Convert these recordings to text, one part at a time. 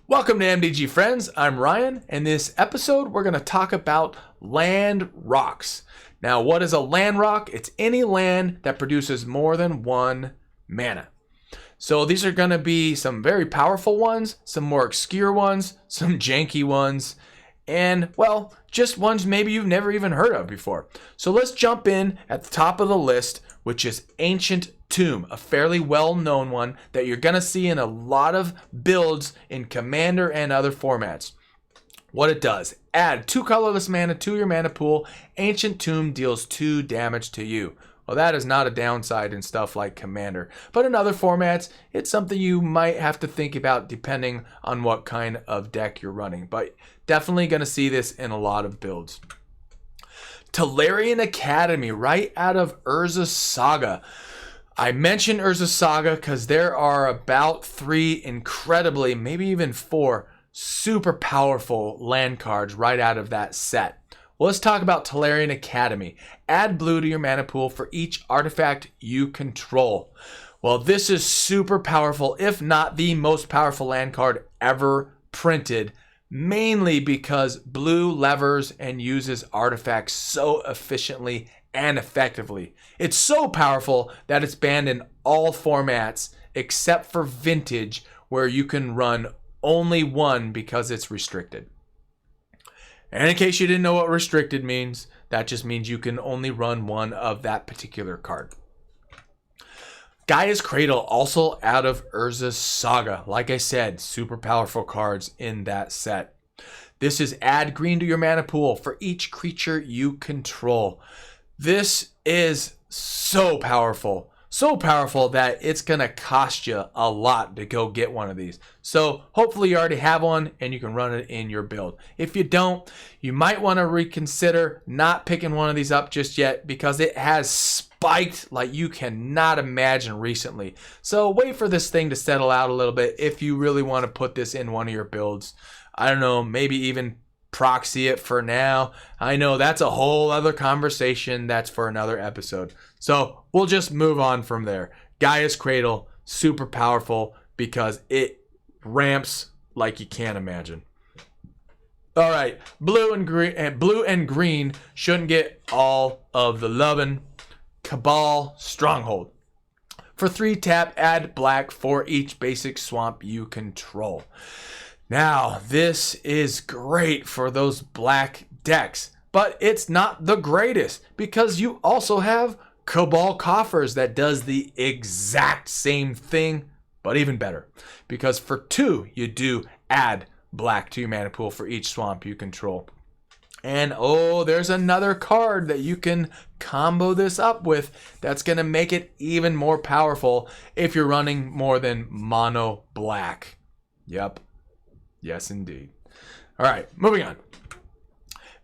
Welcome to MTG Friends. I'm Ryan. In this episode, we're going to talk about land rocks. Now, what is a land rock? It's any land that produces more than one mana. So these are going to be some very powerful ones, some more obscure ones, some janky ones, and, well, just ones maybe you've never even heard of before. So let's jump in at the top of the list, which is Ancient Tomb, a fairly well-known one that you're going to see in a lot of builds in Commander and other formats. What it does, add 2 colorless mana to your mana pool. Ancient Tomb deals 2 damage to you. Well, that is not a downside in stuff like Commander, but in other formats, it's something you might have to think about depending on what kind of deck you're running, but definitely going to see this in a lot of builds. Tolarian Academy, right out of Urza's Saga. I mentioned Urza's Saga because there are about 3 incredibly, maybe even 4, super powerful land cards right out of that set. Well, let's talk about Tolarian Academy. Add blue to your mana pool for each artifact you control. Well, this is super powerful, if not the most powerful land card ever printed, mainly because blue levers and uses artifacts so efficiently and effectively. It's so powerful that it's banned in all formats except for Vintage, where you can run only one because it's restricted. And in case you didn't know what restricted means, that just means you can only run one of that particular card. Gaia's Cradle, also out of Urza's Saga. Like I said, super powerful cards in that set. This is add green to your mana pool for each creature you control. This is so powerful. So powerful that it's going to cost you a lot to go get one of these. So hopefully you already have one and you can run it in your build. If you don't, you might want to reconsider not picking one of these up just yet because it has spiked like you cannot imagine recently. So wait for this thing to settle out a little bit if you really want to put this in one of your builds. I don't know, maybe even proxy it for now. I know that's a whole other conversation. That's for another episode. So we'll just move on from there. Gaia's Cradle, super powerful because it ramps like you can't imagine. All right, blue and green shouldn't get all of the lovin'. Cabal Stronghold. For 3 tap, add black for each basic swamp you control. Now, this is great for those black decks, but it's not the greatest because you also have Cabal Coffers that does the exact same thing, but even better. Because for 2, you do add black to your mana pool for each swamp you control. And oh, there's another card that you can combo this up with that's going to make it even more powerful if you're running more than mono black. Yep. Yes, indeed. All right, moving on.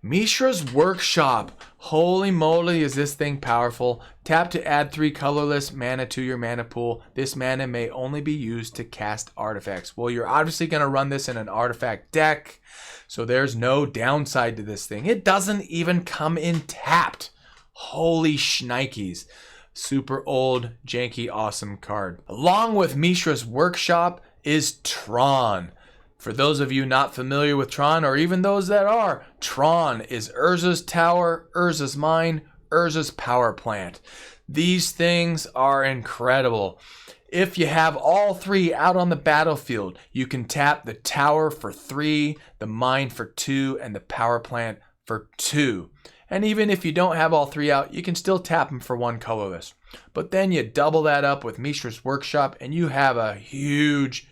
Mishra's Workshop. Holy moly, is this thing powerful. Tap to add 3 colorless mana to your mana pool. This mana may only be used to cast artifacts. Well, you're obviously going to run this in an artifact deck, so there's no downside to this thing. It doesn't even come in tapped. Holy shnikes. Super old, janky, awesome card. Along with Mishra's Workshop is Tron. For those of you not familiar with Tron, or even those that are, Tron is Urza's Tower, Urza's Mine, Urza's Power Plant. These things are incredible. If you have all 3 out on the battlefield, you can tap the Tower for 3, the Mine for 2, and the Power Plant for 2. And even if you don't have all 3 out, you can still tap them for 1 colorless. But then you double that up with Mishra's Workshop, and you have a huge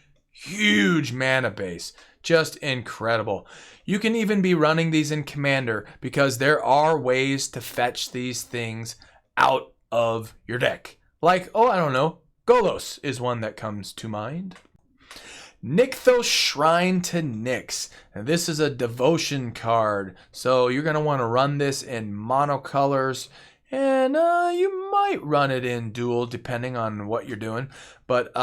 mana base. Just incredible. You can even be running these in Commander because there are ways to fetch these things out of your deck. Like, oh, I don't know, Golos is one that comes to mind. Nykthos Shrine to Nyx. And this is a devotion card. So you're going to want to run this in monocolors. And you might run it in dual depending on what you're doing. But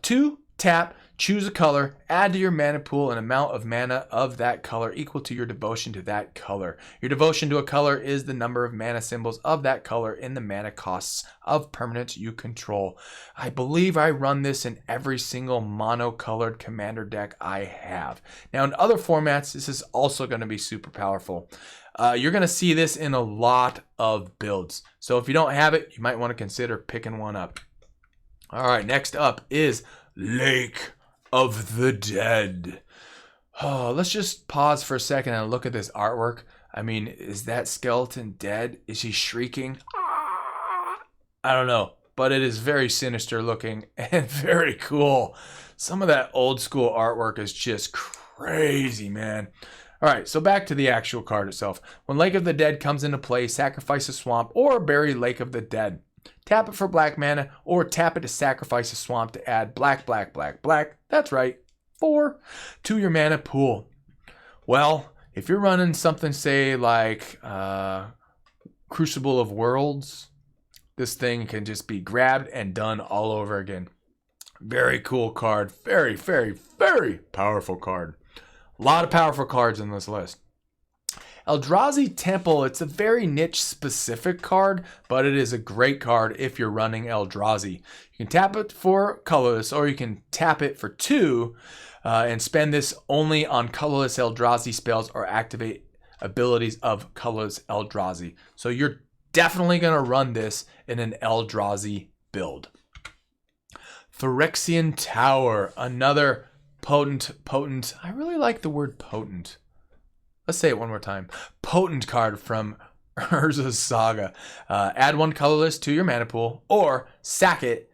2 tap, Choose a color, add to your mana pool an amount of mana of that color equal to your devotion to that color. Your devotion to a color is the number of mana symbols of that color in the mana costs of permanents you control. I believe I run this in every single mono-colored commander deck I have. Now in other formats, this is also going to be super powerful. You're going to see this in a lot of builds. So if you don't have it, you might want to consider picking one up. All right, next up is Lake of the Dead. Oh, let's just pause for a second and look at this artwork. I mean, is that skeleton dead? Is he shrieking? I don't know, but it is very sinister looking and very cool. Some of that old school artwork is just crazy, man. All right, so back to the actual card itself. When Lake of the Dead comes into play, sacrifice a swamp or bury Lake of the Dead. Tap it for black mana or tap it to sacrifice a swamp to add black, black, black, black. That's right, 4 to your mana pool. Well, if you're running something, say, like Crucible of Worlds, this thing can just be grabbed and done all over again. Very cool card. Very, very, very powerful card. A lot of powerful cards in this list. Eldrazi Temple, it's a very niche specific card, but it is a great card if you're running Eldrazi. You can tap it for colorless, or you can tap it for 2 and spend this only on colorless Eldrazi spells or activate abilities of colorless Eldrazi. So you're definitely going to run this in an Eldrazi build. Phyrexian Tower, another potent, I really like the word potent. Let's say it one more time. Potent card from Urza's Saga. Add 1 colorless to your mana pool or sack it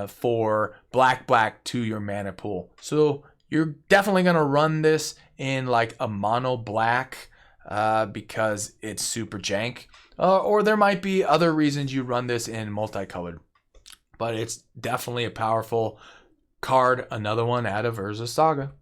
for black, black to your mana pool. So you're definitely going to run this in like a mono black because it's super jank. Or there might be other reasons you run this in multicolored. But it's definitely a powerful card. Another one out of Urza's Saga.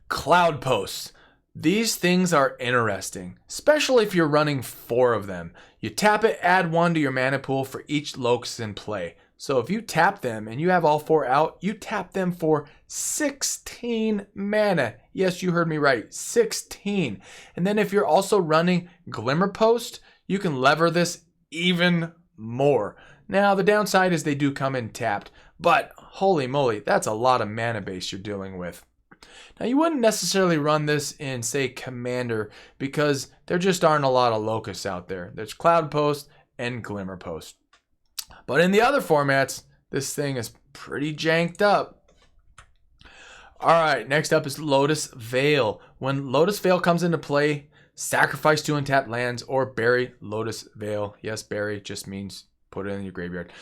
Cloud Posts. These things are interesting, especially if you're running 4 of them. You tap it, add 1 to your mana pool for each locus in play. So if you tap them and you have all 4 out, you tap them for 16 mana. Yes, you heard me right, 16. And then if you're also running Glimmer Post, you can lever this even more. Now, the downside is they do come in tapped, but holy moly, that's a lot of mana base you're dealing with. Now, you wouldn't necessarily run this in, say, Commander, because there just aren't a lot of locusts out there. There's Cloud Post and Glimmer Post. But in the other formats, this thing is pretty janked up. All right, next up is Lotus Veil. When Lotus Veil comes into play, sacrifice 2 untapped lands or bury Lotus Veil. Yes, bury just means put it in your graveyard.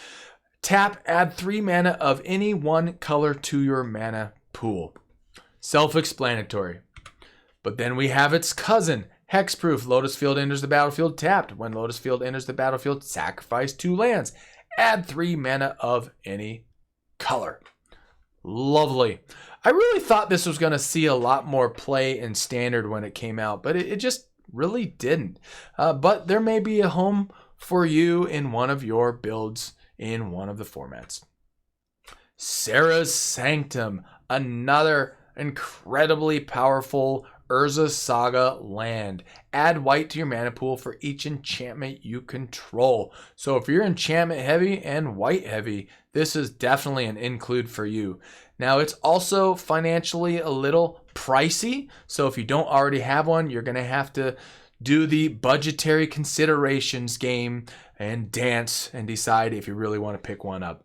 Tap, add 3 mana of any 1 color to your mana pool. Self-explanatory. But then we have its cousin, Hexproof. Lotus Field enters the battlefield tapped. When Lotus Field enters the battlefield, sacrifice 2 lands. Add 3 mana of any color. Lovely. I really thought this was going to see a lot more play in Standard when it came out, but it just really didn't. But there may be a home for you in one of your builds in one of the formats. Sarah's Sanctum, another incredibly powerful Urza's Saga land. Add white to your mana pool for each enchantment you control. So if you're enchantment heavy and white heavy, this is definitely an include for you. Now, it's also financially a little pricey, so if you don't already have one, you're going to have to do the budgetary considerations game and dance and decide if you really want to pick one up.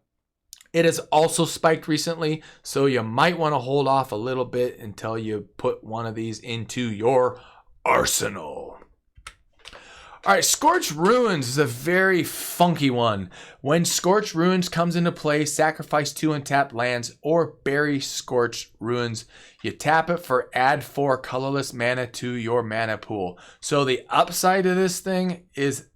It has also spiked recently, so you might want to hold off a little bit until you put one of these into your arsenal. All right, Scorched Ruins is a very funky one. When Scorched Ruins comes into play, sacrifice 2 untapped lands or bury Scorched Ruins. You tap it for add 4 colorless mana to your mana pool. So the upside of this thing is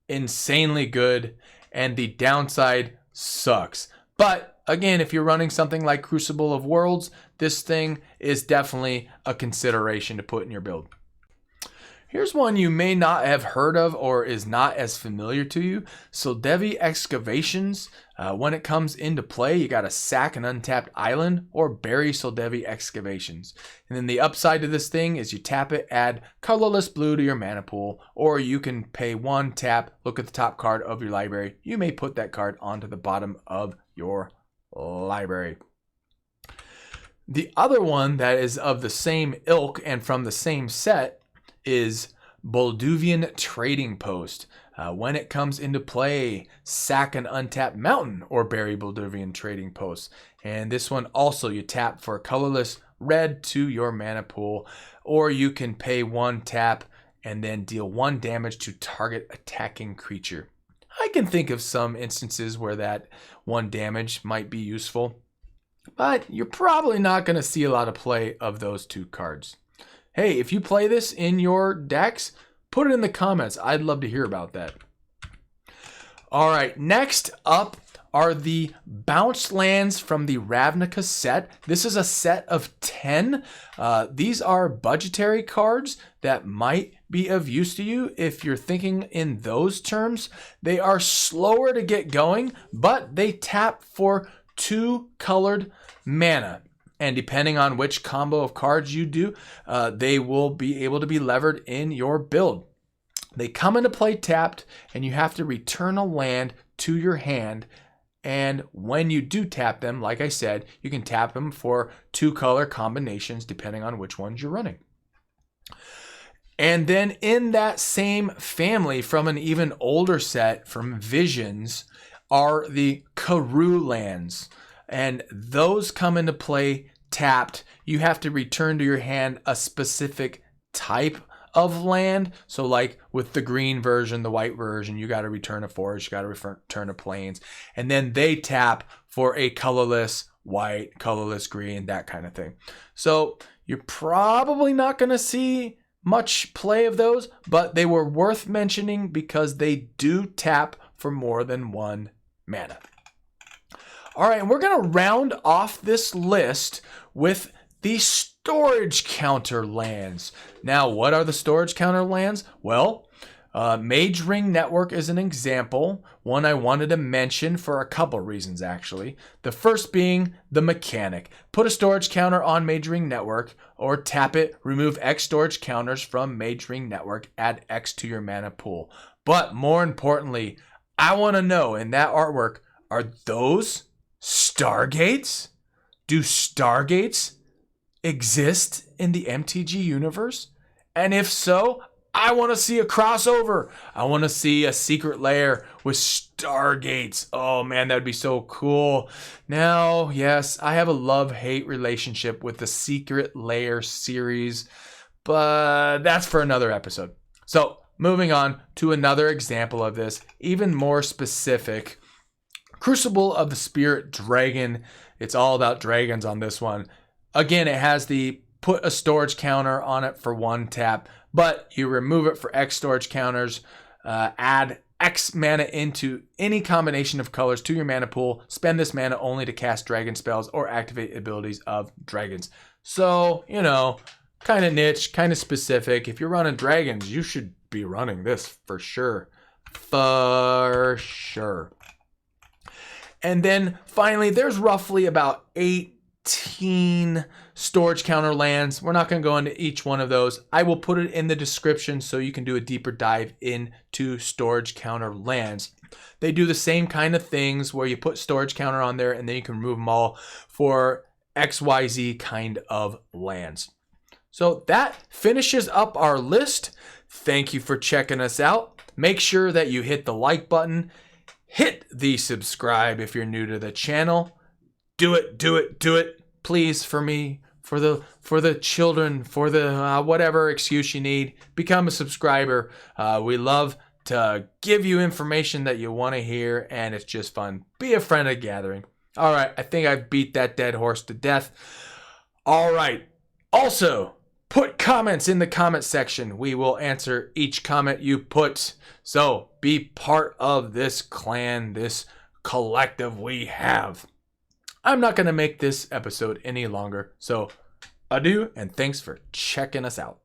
insanely good, and the downside sucks. But again, if you're running something like Crucible of Worlds, this thing is definitely a consideration to put in your build. Here's one you may not have heard of or is not as familiar to you. Soldevi Excavations. When it comes into play, you got to sack an untapped island or bury Soldevi Excavations. And then the upside to this thing is you tap it, add colorless blue to your mana pool, or you can pay 1 tap, look at the top card of your library. You may put that card onto the bottom of your library. The other one that is of the same ilk and from the same set is Bolduvian Trading Post. When it comes into play, sack an untapped mountain or bury Bolduvian Trading Post. And this one also you tap for colorless red to your mana pool, or you can pay 1 tap and then deal 1 damage to target attacking creature. I can think of some instances where that 1 damage might be useful, but you're probably not going to see a lot of play of those 2 cards. Hey, if you play this in your decks, put it in the comments. I'd love to hear about that. All right, next up are the bounce lands from the Ravnica set. This is a set of 10. These are budgetary cards that might be of use to you if you're thinking in those terms. They are slower to get going, but they tap for 2 colored mana. And depending on which combo of cards you do, they will be able to be levered in your build. They come into play tapped, and you have to return a land to your hand. And when you do tap them, like I said, you can tap them for 2 color combinations depending on which ones you're running. And then in that same family, from an even older set from Visions, are the Karoo lands. And those come into play tapped. You have to return to your hand a specific type of land. So like with the green version, the white version, you got to return a forest, you got to return a plains. And then they tap for a colorless white, colorless green, that kind of thing. So you're probably not going to see much play of those, but they were worth mentioning because they do tap for more than 1 mana. All right, and we're going to round off this list with the storage counter lands. Now, what are the storage counter lands? Well, Mage Ring Network is an example, one I wanted to mention for a couple reasons, actually. The first being the mechanic. Put a storage counter on Mage Ring Network, or tap it, remove X storage counters from Mage Ring Network, add X to your mana pool. But more importantly, I want to know in that artwork, are those Stargates? Do Stargates exist in the MTG universe? And if so, I want to see a crossover. I want to see a secret lair with Stargates. Oh man, that'd be so cool. Now, yes, I have a love-hate relationship with the Secret Lair series, but that's for another episode. So, moving on to another example of this, even more specific. Crucible of the Spirit Dragon. It's all about dragons on this one. Again, it has the put a storage counter on it for 1 tap, but you remove it for X storage counters, add X mana into any combination of colors to your mana pool, spend this mana only to cast dragon spells or activate abilities of dragons. So, you know, kind of niche, kind of specific. If you're running dragons, you should be running this for sure. For sure. And then finally, there's roughly about 18 storage counter lands. We're not going to go into each one of those. I will put it in the description so you can do a deeper dive into storage counter lands. They do the same kind of things where you put storage counter on there and then you can remove them all for XYZ kind of lands. So that finishes up our list. Thank you for checking us out. Make sure that you hit the like button. Hit the subscribe if you're new to the channel. Do it, do it, do it. Please, for me, for the children, for the whatever excuse you need, become a subscriber. We love to give you information that you want to hear, and it's just fun. Be a friend at gathering. All right, I think I've beat that dead horse to death. All right. Also, put comments in the comment section. We will answer each comment you put. So be part of this clan, this collective we have. I'm not going to make this episode any longer. So adieu and thanks for checking us out.